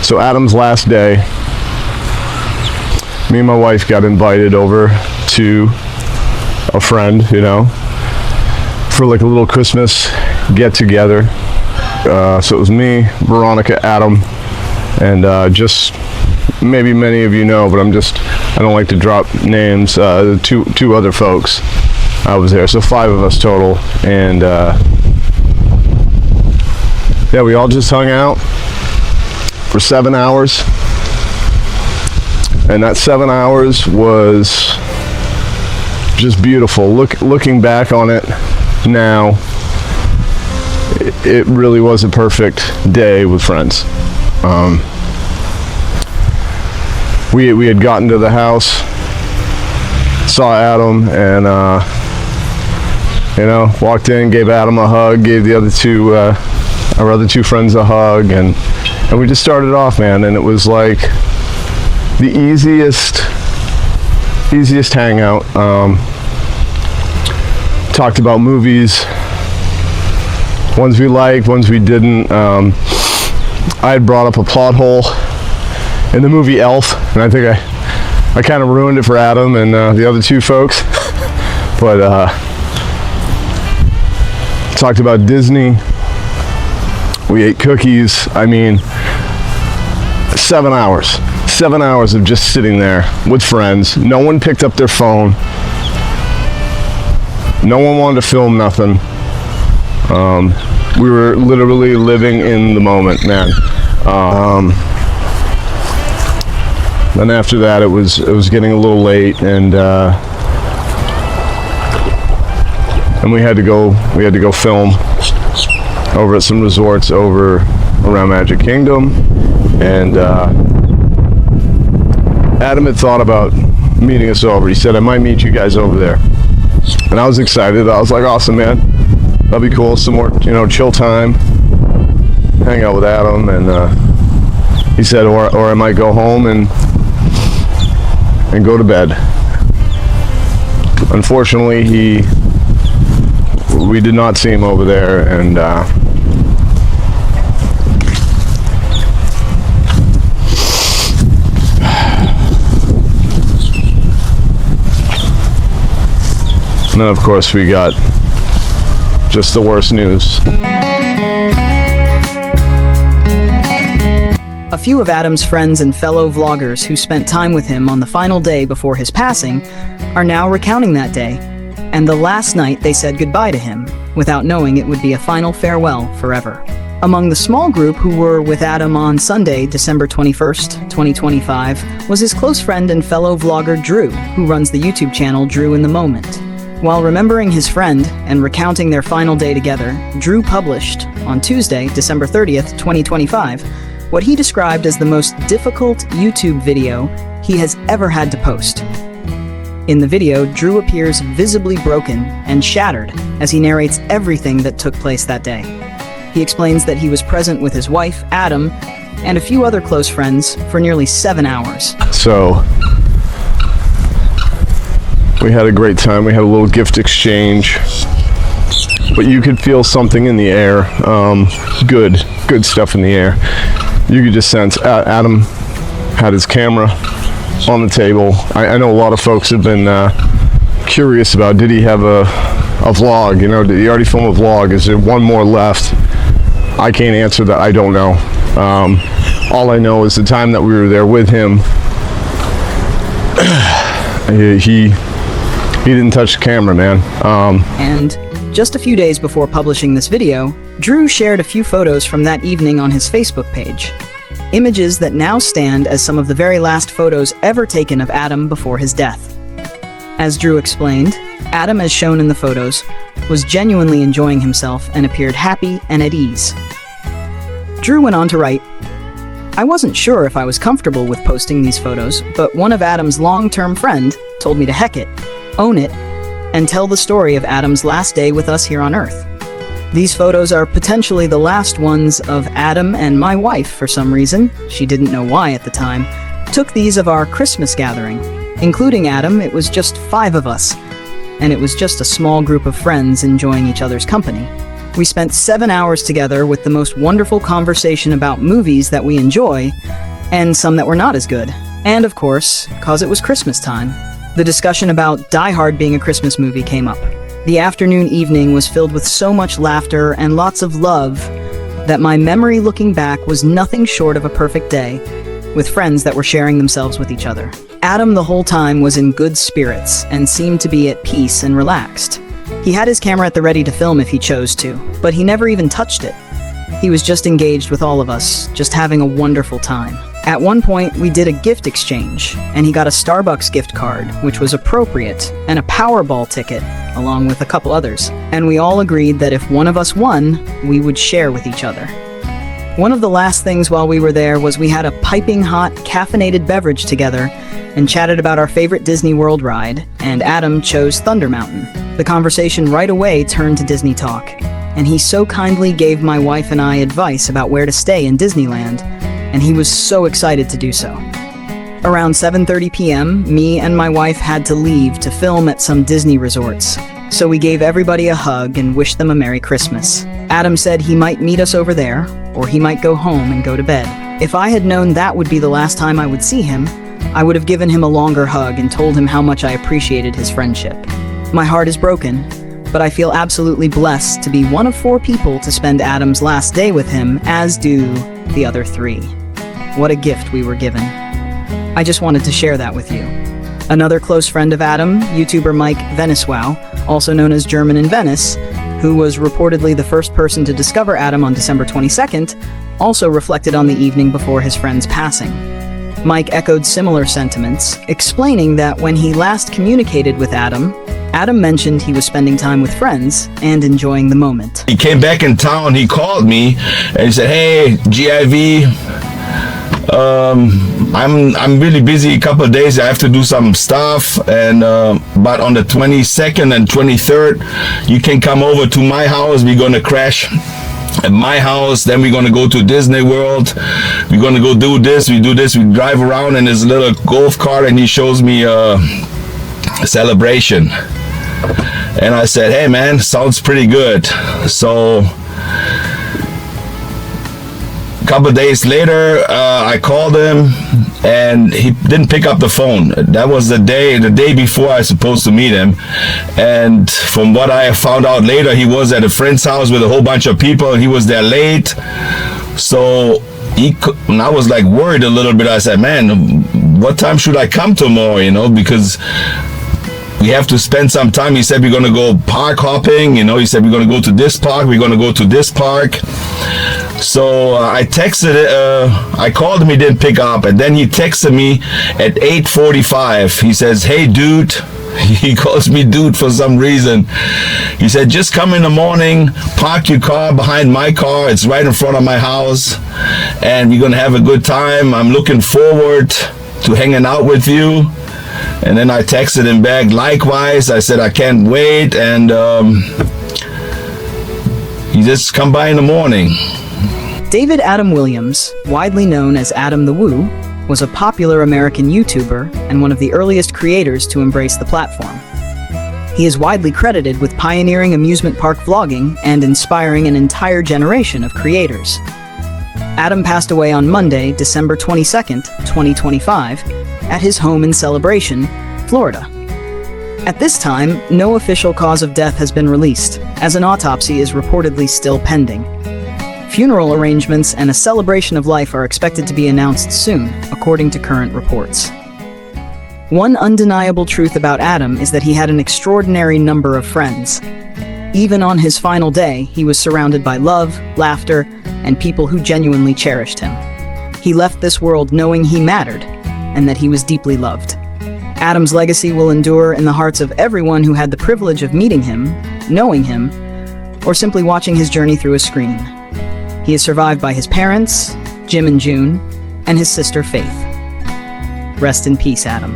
So Adam's last day, me and my wife got invited over to a friend, for like a little Christmas get together. So it was me, Veronica, Adam, and just maybe many of you know, but I don't like to drop names. Two other folks. I was there, so 5 of us total, and yeah, we all just hung out for 7 hours, and that 7 hours was just beautiful. Looking back on it now, it really was a perfect day with friends. We had gotten to the house, saw Adam, and walked in, gave Adam a hug, gave the other two our other 2 friends a hug, and we just started off, man, and it was like the easiest hangout. Talked about movies, ones we liked, ones we didn't. I had brought up a plot hole in the movie Elf, and I think I kind of ruined it for Adam and the other 2 folks. But talked about Disney. We ate cookies. I mean, 7 hours. 7 hours of just sitting there with friends. No one picked up their phone. No one wanted to film nothing. We were literally living in the moment, man. Then after that, it was getting a little late, and we had to go film over at some resorts over around Magic Kingdom, and Adam had thought about meeting us over. He said, I might meet you guys over there, and I was excited. I was like, awesome, man, that'll be cool. Some more chill time, hang out with Adam. And he said, or I might go home and go to bed. Unfortunately, we did not see him over there, and then of course we got just the worst news. A few of Adam's friends and fellow vloggers who spent time with him on the final day before his passing are now recounting that day, and the last night they said goodbye to him, without knowing it would be a final farewell forever. Among the small group who were with Adam on Sunday, December 21st, 2025, was his close friend and fellow vlogger Drew, who runs the YouTube channel Drew in the Moment. While remembering his friend and recounting their final day together, Drew published, on Tuesday, December 30th, 2025, what he described as the most difficult YouTube video he has ever had to post. In the video, Drew appears visibly broken and shattered as he narrates everything that took place that day. He explains that he was present with his wife, Adam, and a few other close friends for nearly 7 hours. So, we had a great time. We had a little gift exchange, but you could feel something in the air. Good stuff in the air. You could just sense. Adam had his camera on the table. I know a lot of folks have been curious about, did he have a vlog? Did he already film a vlog? Is there one more left? I can't answer that. I don't know. All I know is the time that we were there with him, he didn't touch the camera, man. And just a few days before publishing this video, Drew shared a few photos from that evening on his Facebook page. Images that now stand as some of the very last photos ever taken of Adam before his death. As Drew explained, Adam, as shown in the photos, was genuinely enjoying himself and appeared happy and at ease. Drew went on to write, I wasn't sure if I was comfortable with posting these photos, but one of Adam's long-term friend told me to heck it, own it, and tell the story of Adam's last day with us here on Earth. These photos are potentially the last ones of Adam, and my wife, for some reason, she didn't know why at the time, took these of our Christmas gathering. Including Adam, it was just 5 of us, and it was just a small group of friends enjoying each other's company. We spent 7 hours together with the most wonderful conversation about movies that we enjoy, and some that were not as good. And of course, cause it was Christmas time, the discussion about Die Hard being a Christmas movie came up. The afternoon evening was filled with so much laughter and lots of love that my memory looking back was nothing short of a perfect day, with friends that were sharing themselves with each other. Adam the whole time was in good spirits and seemed to be at peace and relaxed. He had his camera at the ready to film if he chose to, but he never even touched it. He was just engaged with all of us, just having a wonderful time. At one point, we did a gift exchange, and he got a Starbucks gift card, which was appropriate, and a Powerball ticket, along with a couple others. And we all agreed that if one of us won, we would share with each other. One of the last things while we were there was we had a piping hot, caffeinated beverage together and chatted about our favorite Disney World ride, and Adam chose Thunder Mountain. The conversation right away turned to Disney talk, and he so kindly gave my wife and I advice about where to stay in Disneyland, and he was so excited to do so. Around 7:30 p.m., me and my wife had to leave to film at some Disney resorts, so we gave everybody a hug and wished them a Merry Christmas. Adam said he might meet us over there, or he might go home and go to bed. If I had known that would be the last time I would see him, I would have given him a longer hug and told him how much I appreciated his friendship. My heart is broken, but I feel absolutely blessed to be one of 4 people to spend Adam's last day with him, as do the other 3. What a gift we were given. I just wanted to share that with you. Another close friend of Adam, YouTuber Mike Veniswow, also known as German in Venice, who was reportedly the first person to discover Adam on December 22nd, also reflected on the evening before his friend's passing. Mike echoed similar sentiments, explaining that when he last communicated with Adam mentioned he was spending time with friends and enjoying the moment. He came back in town, he called me, and he said, "Hey, GIV, I'm really busy a couple of days. I have to do some stuff, and but on the 22nd and 23rd, you can come over to my house. We're gonna crash at my house. Then we're gonna go to Disney World. We're gonna go do this. We drive around in his little golf cart, and he shows me a celebration." And I said, "Hey man, sounds pretty good." So a couple of days later, I called him, and he didn't pick up the phone. That was the day before I was supposed to meet him. And from what I found out later, he was at a friend's house with a whole bunch of people, and he was there late. So and I was like worried a little bit. I said, "Man, what time should I come tomorrow? Because we have to spend some time." He said, "We're going to go park hopping." He said, "We're going to go to this park. We're going to go to this park." So I texted, I called him, he didn't pick up. And then he texted me at 8:45. He says, "Hey, dude." He calls me dude for some reason. He said, "Just come in the morning, park your car behind my car. It's right in front of my house. And we're going to have a good time. I'm looking forward to hanging out with you." And then I texted him back, likewise. I said, "I can't wait." And he just come by in the morning. David Adam Williams, widely known as Adam the Woo, was a popular American YouTuber and one of the earliest creators to embrace the platform. He is widely credited with pioneering amusement park vlogging and inspiring an entire generation of creators. Adam passed away on Monday, December 22nd, 2025, at his home in Celebration, Florida. At this time, no official cause of death has been released, as an autopsy is reportedly still pending. Funeral arrangements and a celebration of life are expected to be announced soon, according to current reports. One undeniable truth about Adam is that he had an extraordinary number of friends. Even on his final day, he was surrounded by love, laughter, and people who genuinely cherished him. He left this world knowing he mattered, and that he was deeply loved. Adam's legacy will endure in the hearts of everyone who had the privilege of meeting him, knowing him, or simply watching his journey through a screen. He is survived by his parents, Jim and June, and his sister Faith. Rest in peace, Adam.